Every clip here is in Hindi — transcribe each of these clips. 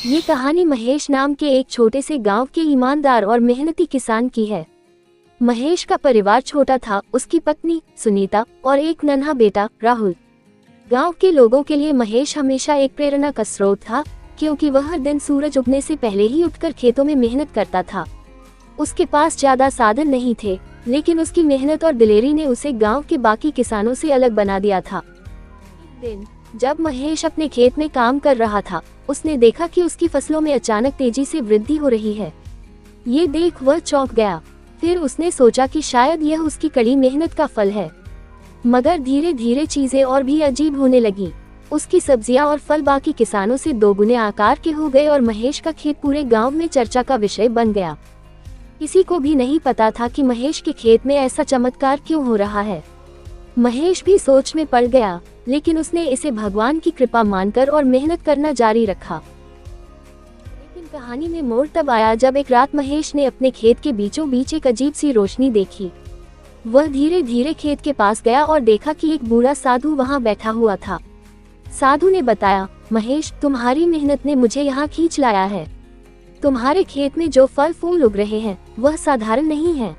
ये कहानी महेश नाम के एक छोटे से गांव के ईमानदार और मेहनती किसान की है। महेश का परिवार छोटा था, उसकी पत्नी सुनीता और एक नन्हा बेटा राहुल। गांव के लोगों के लिए महेश हमेशा एक प्रेरणा का स्रोत था, क्योंकि वह हर दिन सूरज उगने से पहले ही उठकर खेतों में मेहनत करता था। उसके पास ज्यादा साधन नहीं थे, लेकिन उसकी मेहनत और दिलेरी ने उसे गांव के बाकी किसानों से अलग बना दिया था। एक दिन जब महेश अपने खेत में काम कर रहा था, उसने देखा कि उसकी फसलों में अचानक तेजी से वृद्धि हो रही है। ये देख वह चौंक गया। फिर उसने सोचा कि शायद यह उसकी कड़ी मेहनत का फल है। मगर धीरे धीरे चीजें और भी अजीब होने लगी। उसकी सब्जियां और फल बाकी किसानों से दोगुने आकार के हो गए और महेश का खेत पूरे गांव में चर्चा का विषय बन गया। किसी को भी नहीं पता था कि महेश के खेत में ऐसा चमत्कार क्यों हो रहा है। महेश भी सोच में पड़ गया, लेकिन उसने इसे भगवान की कृपा मानकर और मेहनत करना जारी रखा। लेकिन कहानी में मोड़ तब आया जब एक रात महेश ने अपने खेत के बीचों बीच एक अजीब सी रोशनी देखी। वह धीरे धीरे खेत के पास गया और देखा कि एक बूढ़ा साधु वहां बैठा हुआ था। साधु ने बताया, महेश, तुम्हारी मेहनत ने मुझे यहाँ खींच लाया है। तुम्हारे खेत में जो फल फूल उग रहे हैं वह साधारण नहीं है।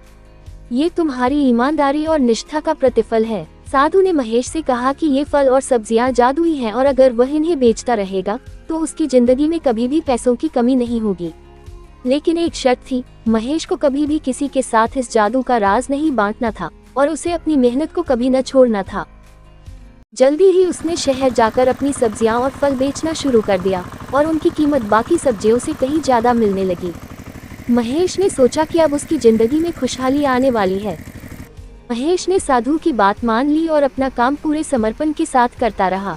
ये तुम्हारी ईमानदारी और निष्ठा का प्रतिफल है। साधु ने महेश से कहा कि ये फल और सब्जियां जादुई हैं और अगर वह इन्हें बेचता रहेगा तो उसकी जिंदगी में कभी भी पैसों की कमी नहीं होगी। लेकिन एक शर्त थी, महेश को कभी भी किसी के साथ इस जादू का राज नहीं बांटना था और उसे अपनी मेहनत को कभी न छोड़ना था। जल्दी ही उसने शहर जाकर अपनी सब्जियां और फल बेचना शुरू कर दिया और उनकी कीमत बाकी सब्जियों से कहीं ज्यादा मिलने लगी। महेश ने सोचा कि अब उसकी जिंदगी में खुशहाली आने वाली है। महेश ने साधु की बात मान ली और अपना काम पूरे समर्पण के साथ करता रहा।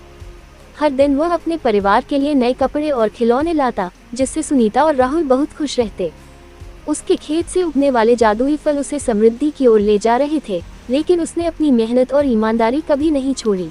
हर दिन वह अपने परिवार के लिए नए कपड़े और खिलौने लाता, जिससे सुनीता और राहुल बहुत खुश रहते। उसके खेत से उगने वाले जादुई फल उसे समृद्धि की ओर ले जा रहे थे, लेकिन उसने अपनी मेहनत और ईमानदारी कभी नहीं छोड़ी।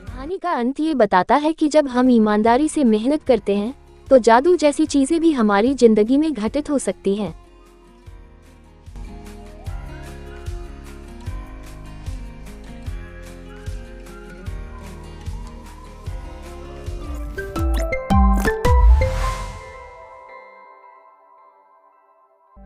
कहानी का अंत ये बताता है कि जब हम ईमानदारी से मेहनत करते हैं तो जादू जैसी चीजें भी हमारी जिंदगी में घटित हो सकती हैं।